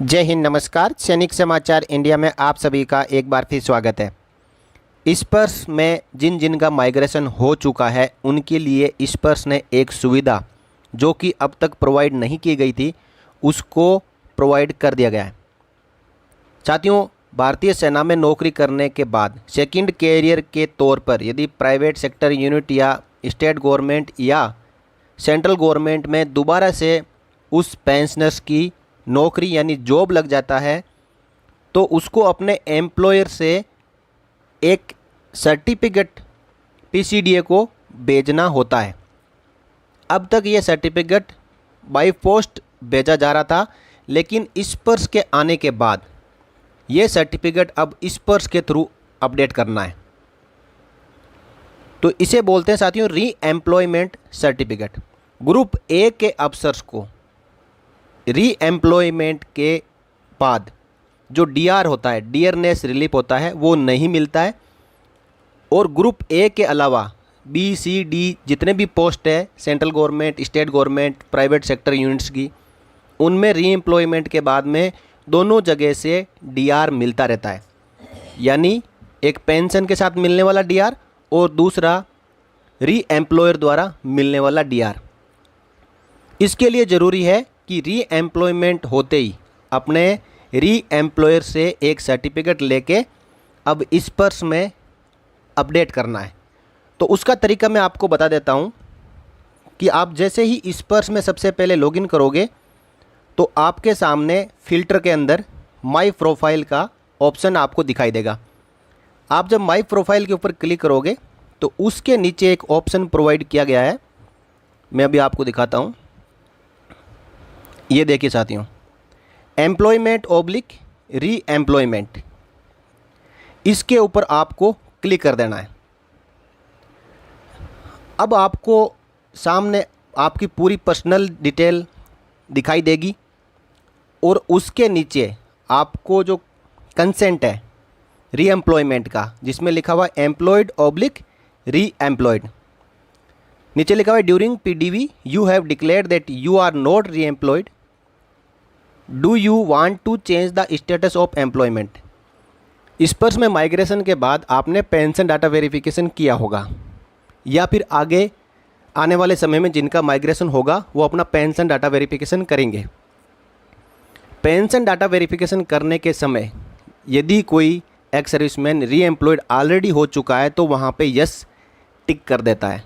जय हिंद, नमस्कार। सैनिक समाचार इंडिया में आप सभी का एक बार फिर स्वागत है। स्पर्श में जिन जिन का माइग्रेशन हो चुका है उनके लिए स्पर्श ने एक सुविधा जो कि अब तक प्रोवाइड नहीं की गई थी उसको प्रोवाइड कर दिया गया है। साथियों, भारतीय सेना में नौकरी करने के बाद सेकंड कैरियर के तौर पर यदि प्राइवेट सेक्टर यूनिट या स्टेट गवर्नमेंट या सेंट्रल गवर्नमेंट में दोबारा से उस पेंशनर्स की नौकरी यानी जॉब लग जाता है तो उसको अपने एम्प्लॉयर से एक सर्टिफिकेट पीसीडीए को भेजना होता है। अब तक ये सर्टिफिकेट बाय पोस्ट भेजा जा रहा था, लेकिन स्पर्श के आने के बाद ये सर्टिफिकेट अब स्पर्श के थ्रू अपडेट करना है। तो इसे बोलते हैं साथियों री एम्प्लॉयमेंट सर्टिफिकेट। ग्रुप ए के अफसर्स को री एम्प्लॉयमेंट के बाद जो डीआर होता है, डियरनेस रिलीफ होता है, वो नहीं मिलता है। और ग्रुप ए के अलावा बी सी डी जितने भी पोस्ट है central government, state government, private sector units की, उनमें री एम्प्लॉयमेंट के बाद में दोनों जगह से डीआर मिलता रहता है। यानी एक पेंशन के साथ मिलने वाला डीआर और दूसरा री एम्प्लॉयर द्वारा मिलने वाला डीआर। इसके लिए ज़रूरी है कि री एम्प्लॉयमेंट होते ही अपने री एम्प्लॉयर से एक सर्टिफिकेट लेके अब स्पर्श में अपडेट करना है। तो उसका तरीका मैं आपको बता देता हूँ कि आप जैसे ही स्पर्श में सबसे पहले लॉगिन करोगे तो आपके सामने फ़िल्टर के अंदर माई प्रोफाइल का ऑप्शन आपको दिखाई देगा। आप जब माई प्रोफाइल के ऊपर क्लिक करोगे तो उसके नीचे एक ऑप्शन प्रोवाइड किया गया है, मैं अभी आपको दिखाता हूँ। ये देखिए साथियों, एम्प्लॉयमेंट ओब्लिक री एम्प्लॉयमेंट, इसके ऊपर आपको क्लिक कर देना है। अब आपको सामने आपकी पूरी पर्सनल डिटेल दिखाई देगी और उसके नीचे आपको जो कंसेंट है री एम्प्लॉयमेंट का, जिसमें लिखा हुआ एम्प्लॉयड ओब्लिक री एम्प्लॉयड, नीचे लिखा हुआ है during PDV you have declared that you are not reemployed, do you want to change the status of employment. Sparsh में माइग्रेशन के बाद आपने पेंशन डाटा वेरिफिकेशन किया होगा या फिर आगे आने वाले समय में जिनका माइग्रेशन होगा वो अपना पेंशन डाटा वेरिफिकेशन करेंगे। पेंशन डाटा वेरिफिकेशन करने के समय यदि कोई एक्स सर्विसमैन री एम्प्लॉयड ऑलरेडी हो चुका है तो वहाँ पे यस टिक कर देता है,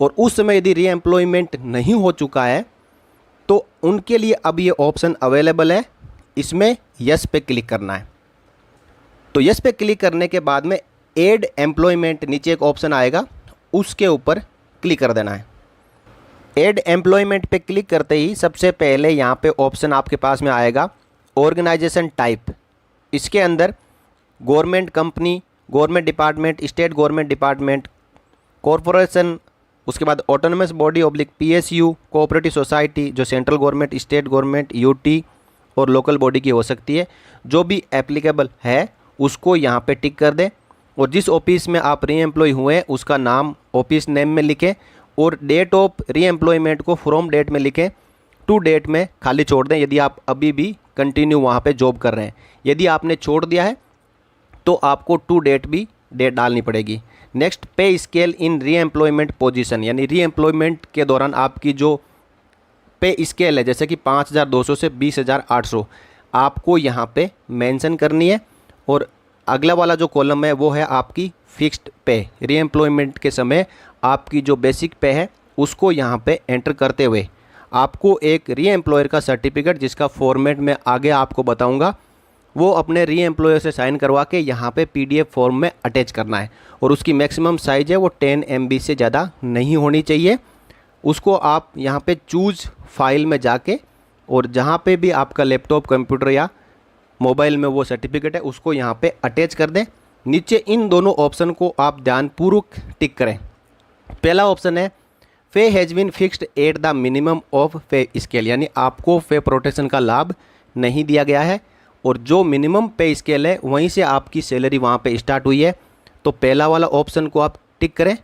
और उस समय यदि री एम्प्लॉयमेंट नहीं हो चुका है तो उनके लिए अब ये ऑप्शन अवेलेबल है, इसमें यस पे क्लिक करना है। तो यस पे क्लिक करने के बाद में एड एम्प्लॉयमेंट नीचे एक ऑप्शन आएगा, उसके ऊपर क्लिक कर देना है। एड एम्प्लॉयमेंट पे क्लिक करते ही सबसे पहले यहाँ पे ऑप्शन आपके पास में आएगा ऑर्गेनाइजेशन टाइप। इसके अंदर government company, government department, state government department, corporation, उसके बाद autonomous body oblique PSU, cooperative society जो central government, state government, UT और लोकल बॉडी की हो सकती है, जो भी एप्लीकेबल है उसको यहाँ पे टिक कर दें। और जिस ऑफिस में आप री एम्प्लॉय हुए हैं उसका नाम ऑफिस नेम में लिखें और डेट ऑफ री एम्प्लॉयमेंट को फ्रॉम डेट में लिखें, टू डेट में खाली छोड़ दें यदि आप अभी भी कंटिन्यू वहाँ पे जॉब कर रहे हैं। यदि आपने छोड़ दिया है तो आपको टू डेट भी डेट डालनी पड़ेगी। नेक्स्ट, पे स्केल इन री एम्प्लॉयमेंट पोजीशन, यानी री एम्प्लॉयमेंट के दौरान आपकी जो पे स्केल है जैसे कि 5,200 से 20,800 आपको यहाँ पे मेंशन करनी है। और अगला वाला जो कॉलम है वो है आपकी फिक्स्ड पे। री एम्प्लॉयमेंट के समय आपकी जो बेसिक पे है उसको यहाँ पे एंटर करते हुए आपको एक री एम्प्लॉयर का सर्टिफिकेट, जिसका फॉर्मेट मैं आगे आपको बताऊँगा, वो अपने री एम्प्लॉयर से साइन करवा के यहाँ पे पीडीएफ फॉर्म में अटैच करना है। और उसकी मैक्सिमम साइज़ है वो 10 MB से ज़्यादा नहीं होनी चाहिए। उसको आप यहाँ पे चूज़ फाइल में जाके और जहाँ पे भी आपका लैपटॉप, कंप्यूटर या मोबाइल में वो सर्टिफिकेट है उसको यहाँ पे अटैच कर दें। नीचे इन दोनों ऑप्शन को आप ध्यानपूर्वक टिक करें। पहला ऑप्शन है pay has been fixed at the minimum of pay scale, यानी आपको पे प्रोटेक्शन का लाभ नहीं दिया गया है और जो मिनिमम पे स्केल है वहीं से आपकी सैलरी वहाँ पे स्टार्ट हुई है। तो पहला वाला ऑप्शन को आप टिक करें।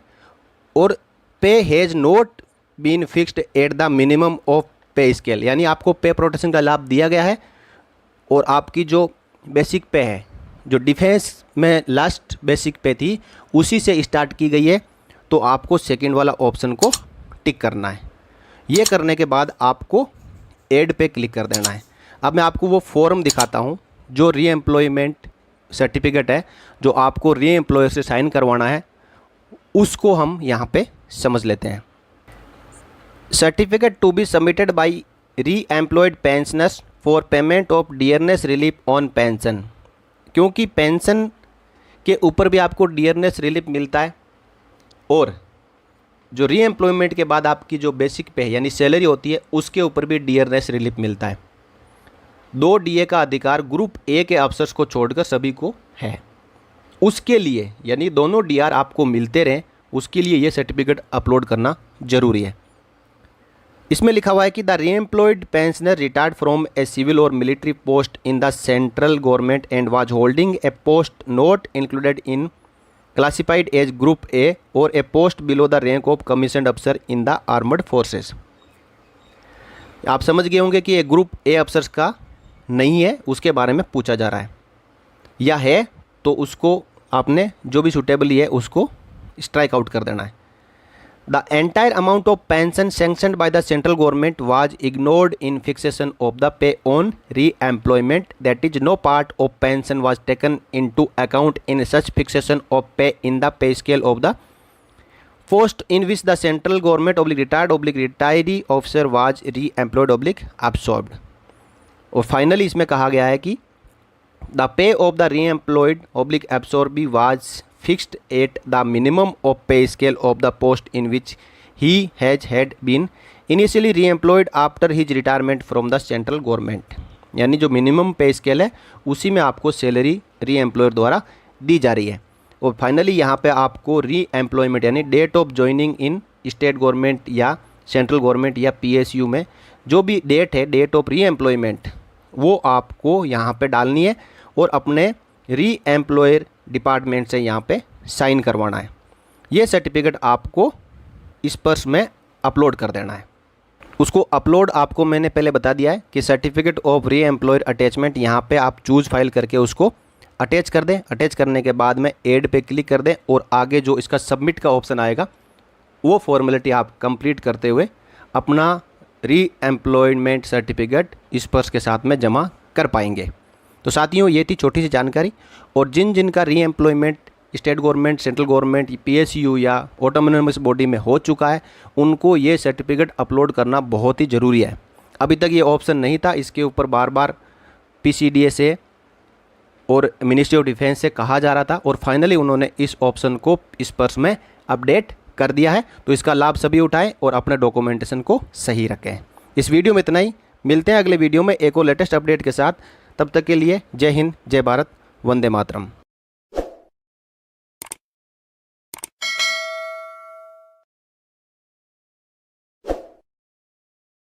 और pay has not been fixed at the minimum of pay scale, यानी आपको पे प्रोटेक्शन का लाभ दिया गया है और आपकी जो बेसिक पे है, जो डिफेंस में लास्ट बेसिक पे थी, उसी से स्टार्ट की गई है, तो आपको सेकंड वाला ऑप्शन को टिक करना है। ये करने के बाद आपको ऐड पे क्लिक कर देना है। अब मैं आपको वो फॉर्म दिखाता हूँ जो रीएम्प्लॉयमेंट सर्टिफिकेट है, जो आपको रीएम्प्लॉयर से साइन करवाना है, उसको हम यहाँ पे समझ लेते हैं। Certificate to be submitted by reemployed pensioners for payment of dearness relief on pension. क्योंकि पेंशन के ऊपर भी आपको डियरनेस रिलीफ मिलता है, और जो रीएम्प्लॉयमेंट के बाद आपकी जो बेसिक पे यानी सैलरी होती है, उसके ऊपर भी डियरनेस रिलीफ मिलता है। 2 DA का अधिकार ग्रुप ए के अफसर्स को छोड़कर सभी को है। उसके लिए यानी दोनों DR आपको मिलते रहें, उसके लिए ये सर्टिफिकेट अपलोड करना जरूरी है। इसमें लिखा हुआ है कि the reemployed pensioner retired from a civil or military post in the central government and was holding a post not included in classified as group A or a post below the rank of commissioned officer in the armed forces. आप समझ गए होंगे कि ये group A officers का नहीं है, उसके बारे में पूछा जा रहा है, या है तो उसको आपने जो भी सुटेबल है उसको स्ट्राइक आउट कर देना है। The entire amount of pension sanctioned by the central government was ignored in fixation of the pay on re-employment. That is, no part of pension was taken into account in such fixation of pay in the pay scale of the post in which the central government /retiree officer was re-employed/absorbed. और finally इसमें कहा गया है कि the pay of the re-employed/absorbee was fixed at the minimum of pay scale of the post in which he had been initially re-employed after his retirement from the central government। यानी जो minimum पे scale है उसी में आपको salary री-एम्प्लॉयर द्वारा दी जा रही है। और फाइनली यहाँ पे आपको री-एम्प्लॉयमेंट यानी date of joining in state government या सेंट्रल गवर्नमेंट या PSU में जो भी डेट है, डेट ऑफ री-एम्प्लॉयमेंट, वो आपको यहाँ पे डालनी है और अपने री-एम्प्लॉयर डिपार्टमेंट से यहाँ पे साइन करवाना है। ये सर्टिफिकेट आपको इस पर्स में अपलोड कर देना है। उसको अपलोड आपको मैंने पहले बता दिया है कि सर्टिफिकेट ऑफ री-एम्प्लॉयर अटैचमेंट, यहाँ पे आप चूज़ फाइल करके उसको अटैच कर दें। अटैच करने के बाद में ऐड पे क्लिक कर दें और आगे जो इसका सबमिट का ऑप्शन आएगा वो फॉर्मेलिटी आप कंप्लीट करते हुए अपना री-एम्प्लॉयमेंट सर्टिफिकेट इस पर्स के साथ में जमा कर पाएंगे। तो साथियों, ये थी छोटी सी जानकारी। और जिनका reemployment state government, central government, PSU या ऑटोनोमस बॉडी में हो चुका है, उनको ये सर्टिफिकेट अपलोड करना बहुत ही ज़रूरी है। अभी तक ये ऑप्शन नहीं था, इसके ऊपर बार बार PCDA से और मिनिस्ट्री ऑफ डिफेंस से कहा जा रहा था, और फाइनली उन्होंने इस ऑप्शन को इस पर्स में अपडेट कर दिया है। तो इसका लाभ सभी उठाएं और अपने डॉक्यूमेंटेशन को सही रखें। इस वीडियो में इतना ही, मिलते हैं अगले वीडियो में एक और लेटेस्ट अपडेट के साथ। तब तक के लिए जय हिंद, जय भारत, वंदे मातरम।